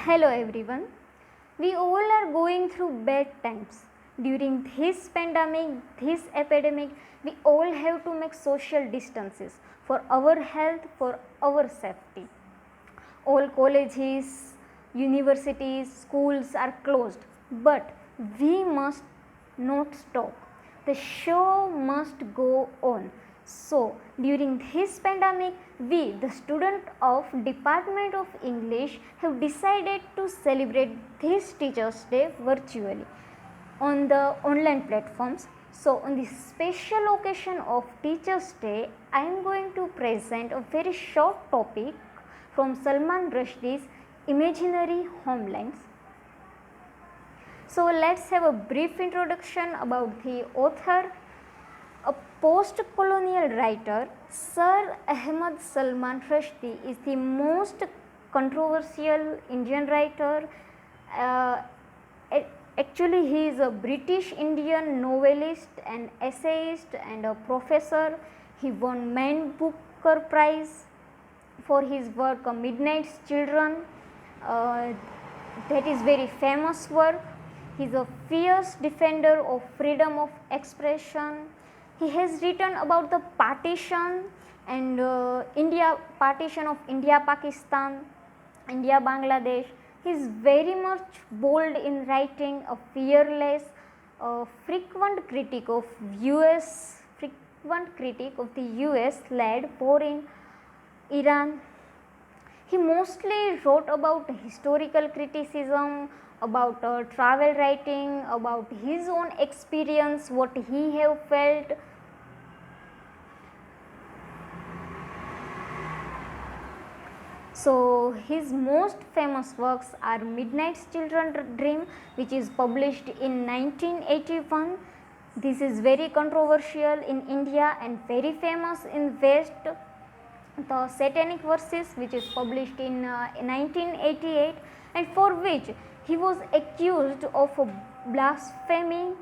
Hello everyone. We all are going through bad times. During this pandemic, this epidemic, we all have to make social distances for our health, for our safety. All colleges, universities, schools are closed, but we must not stop. The show must go on. So, during this pandemic, we, the student of Department of English, have decided to celebrate this Teachers' Day virtually on the online platforms. So, on this special occasion of Teachers' Day, I am going to present a very short topic from Salman Rushdie's Imaginary Homelands. So, let's have a brief introduction about the author. A post-colonial writer, Sir Ahmad Salman Rushdie is the most controversial Indian writer. Actually, he is a British Indian novelist and essayist and a professor. He won Man Booker Prize for his work Midnight's Children. That is very famous work. He is a fierce defender of freedom of expression. He has written about the partition and partition of India Pakistan, India Bangladesh. He is very much bold in writing, a fearless, frequent critic of the US led war in Iran. He mostly wrote about historical criticism, about travel writing, about his own experience, what he have felt. So, his most famous works are Midnight's Children Dream, which is published in 1981. This is very controversial in India and very famous in West. The Satanic Verses, which is published in 1988, and for which he was accused of blasphemy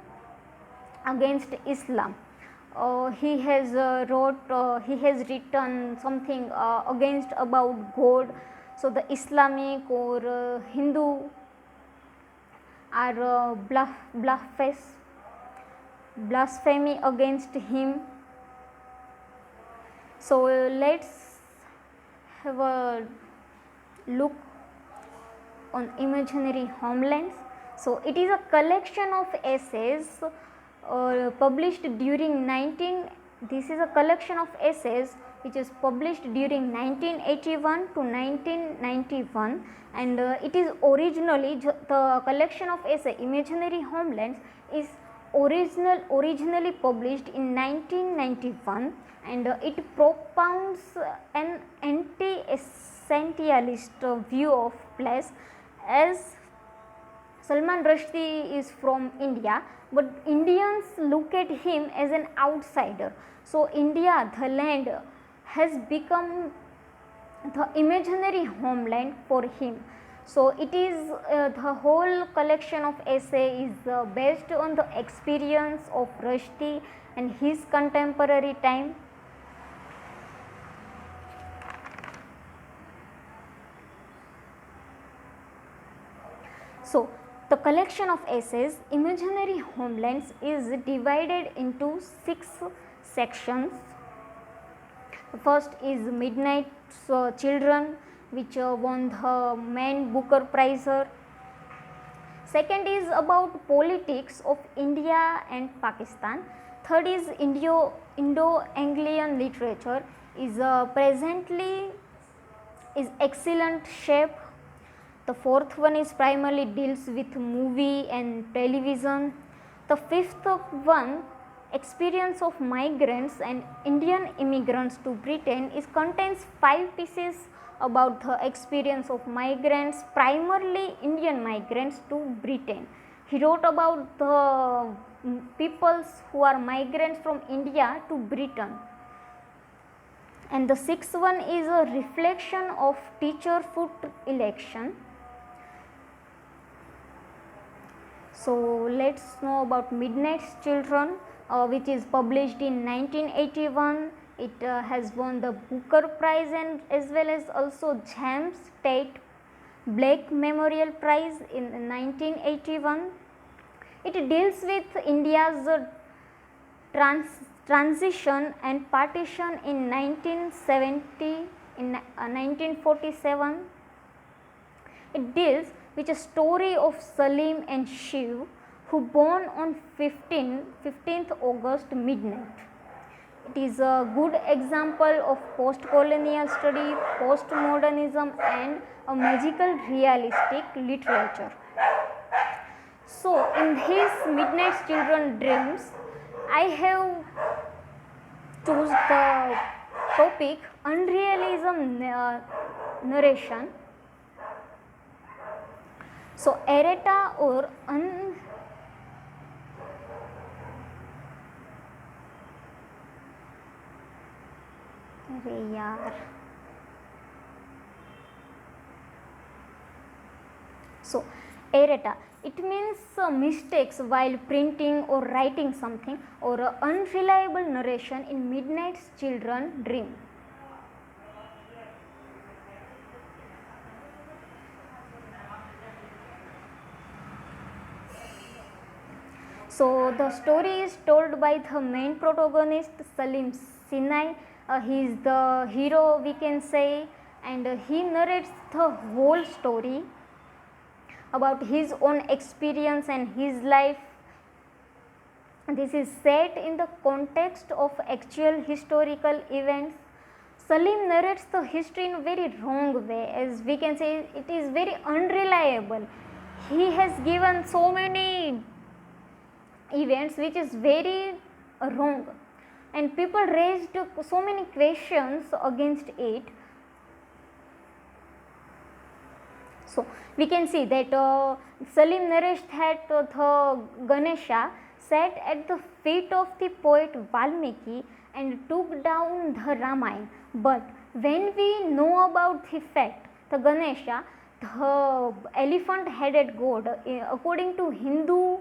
against Islam. He has written something against about God. So the Islamic or Hindu are blasphemy against him. So let's have a look on Imaginary Homelands. So it is a collection of essays published during this is a collection of essays which is published during 1981 to 1991, and it is originally the collection of essay Imaginary Homelands is originally published in 1991, and it propounds an anti-essentialist view of place, as Salman Rushdie is from India, but Indians look at him as an outsider. So India, the land, has become the imaginary homeland for him. So it is the whole collection of essay is based on the experience of Rushdie and his contemporary time. So the collection of essays Imaginary Homelands is divided into 6 sections. The first is Midnight's Children, which won the Man Booker Prize. Second is about politics of India and Pakistan. Third is Indo-Anglian literature is presently is excellent shape. The fourth one is primarily deals with movie and television. The fifth one, experience of migrants and Indian immigrants to Britain, is contains 5 pieces about the experience of migrants, primarily Indian migrants to Britain. He wrote about the peoples who are migrants from India to Britain. And the sixth one is a reflection of teacher foot election. So let's know about Midnight's Children, which is published in 1981. It has won the Booker Prize and as well as also James Tate Black Memorial Prize in 1981. It deals with India's transition and partition in 1947. It deals with a story of Salim and Shiv, who born on 15th August midnight. It is a good example of post-colonial study, post-modernism and a magical realistic literature. So, in his Midnight Children Dreams, I have choose the topic unrealism narration. So, errata or अरे यार so errata, it means mistakes while printing or writing something, or unreliable narration in Midnight Children Dream. So the story is told by the main protagonist Salim Sinai. He is the hero, we can say, and he narrates the whole story about his own experience and his life. This is set in the context of actual historical events. Salim narrates the history in a very wrong way, as we can say it is very unreliable. He has given so many events which is very wrong, and people raised so many questions against it. So we can see that Salim narrates that the Ganesha sat at the feet of the poet Valmiki and took down the Ramayana. But when we know about the fact, the Ganesha, the elephant headed god, according to Hindu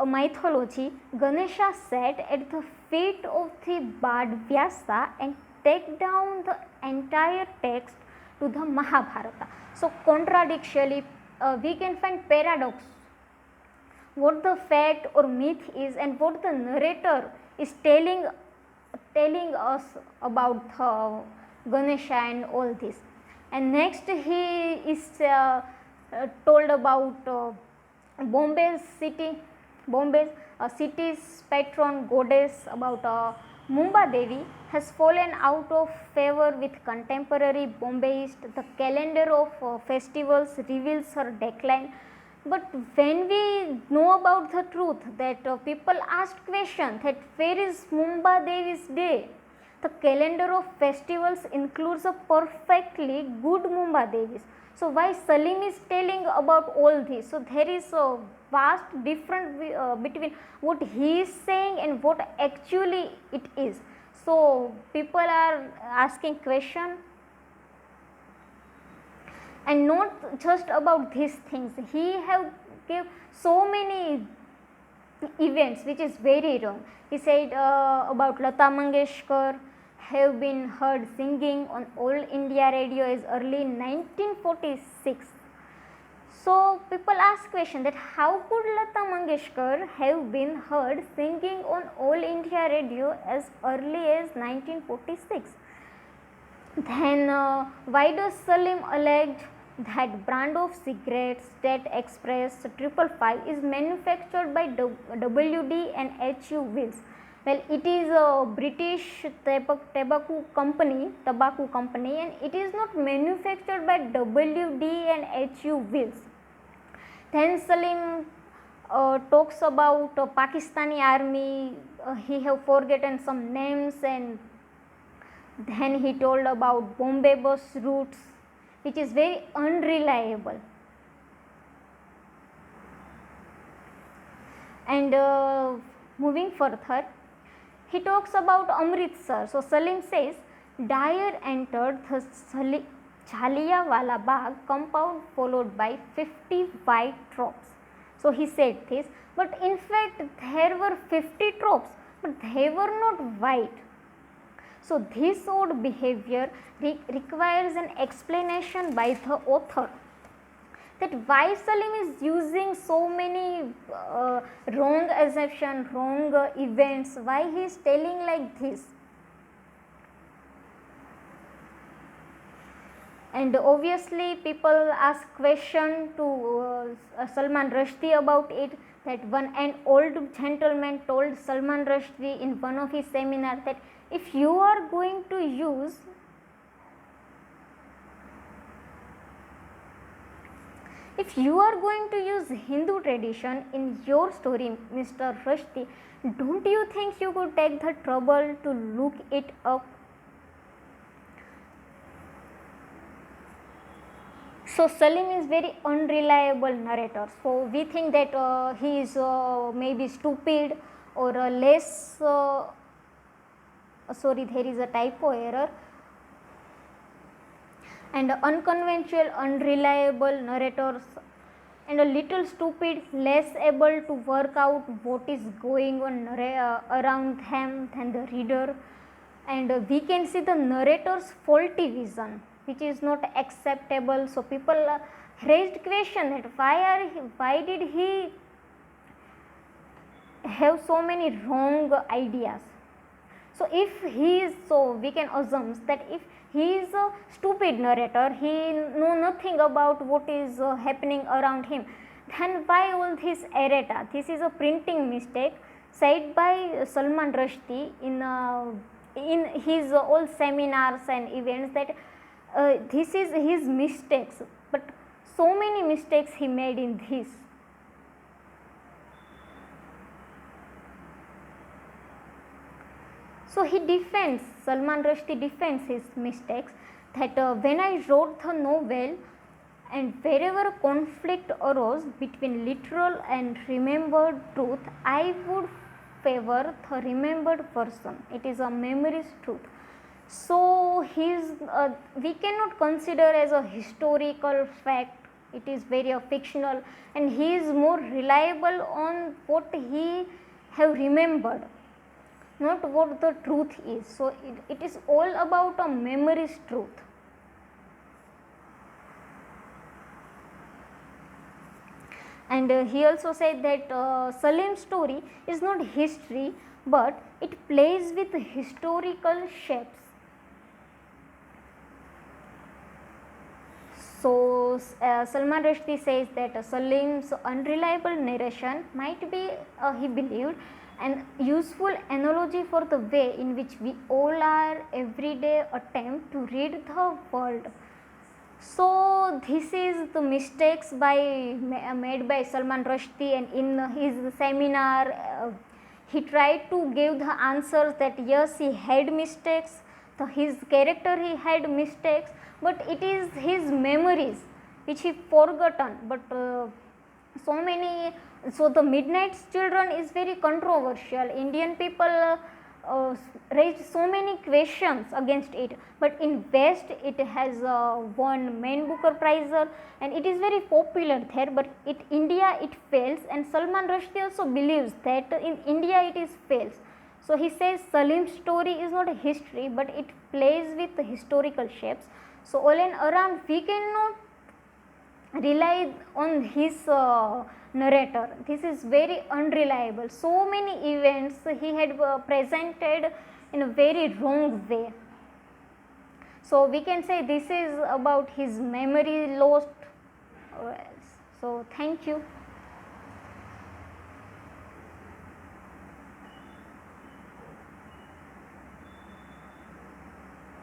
mythology, Ganesha sat at the feet of the bard Vyasa and take down the entire text to the Mahabharata. So contradictorily, we can find paradox, what the fact or myth is and what the narrator is telling us about Ganesha and all this. And next he is told about Bombay's city's patron goddess, about Mumba Devi has fallen out of favor with contemporary Bombayists. The calendar of festivals reveals her decline. But when we know about the truth, that people ask questions that where is Mumba Devi's day? The calendar of festivals includes a perfectly good Mumba Devis. So why Salim is telling about all this? So there is a vast difference between what he is saying and what actually it is. So people are asking question, and not just about these things. He have give so many events which is very wrong. He said about Lata Mangeshkar have been heard singing on All India Radio as early 1946. So people ask question that how could Lata Mangeshkar have been heard singing on All India Radio as early as 1946? Then why does Salim allege that brand of cigarettes, State Express 555 is manufactured by WD and HU Wills? Well, it is a British tobacco company, and it is not manufactured by WD and HU Wills. Then Salim talks about Pakistani army. He have forgotten some names, and then he told about Bombay bus routes, which is very unreliable. And moving further, he talks about Amritsar. So Salim says, Dyer entered the Jallianwala Bagh compound followed by 50 white troops. So he said this, but in fact there were 50 troops, but they were not white. So this odd behavior requires an explanation by the author. that why Salim is using so many wrong assumption, wrong events, why he is telling like this. And obviously people ask question to Salman Rushdie about it, that an old gentleman told Salman Rushdie in one of his seminars that if you are going to use Hindu tradition in your story, Mr. Rushdie, don't you think you could take the trouble to look it up? So Salim is very unreliable narrator. So we think that he is maybe stupid or less. Sorry, there is a typo error. And unconventional, unreliable narrators, and a little stupid, less able to work out what is going on around them than the reader. And we can see the narrator's faulty vision, which is not acceptable. So people raised question that why did he have so many wrong ideas. So if he is, so we can assume that if he is a stupid narrator, he know nothing about what is happening around him, then why all this errata? This is a printing mistake said by Salman Rushdie in his all seminars and events, that this is his mistakes, but so many mistakes he made in this. So he defends, Salman Rushdie defends his mistakes, that when I wrote the novel and wherever conflict arose between literal and remembered truth, I would favor the remembered version. It is a memory's truth. So we cannot consider as a historical fact, it is very fictional, and he is more reliable on what he have remembered, not what the truth is. So it is all about a memory's truth. And he also said that Salim's story is not history, but it plays with historical shapes. So Salman Rushdie says that Salim's unreliable narration might be, he believed, an useful analogy for the way in which we all are everyday attempt to read the world. So this is the mistakes made by Salman Rushdie, and in his seminar he tried to give the answers that yes, he had mistakes, his character he had mistakes, but it is his memories which he forgotten. But so the Midnight Children is very controversial. Indian people raised so many questions against it, but in West it has won Man Booker Prize and it is very popular there, but in India it fails, and Salman Rushdie also believes that in India it is fails. So he says Salim's story is not a history, but it plays with the historical shapes. So all and around we cannot rely on his narrator. This is very unreliable. So many events he had presented in a very wrong way. So we can say this is about his memory lost. So thank you.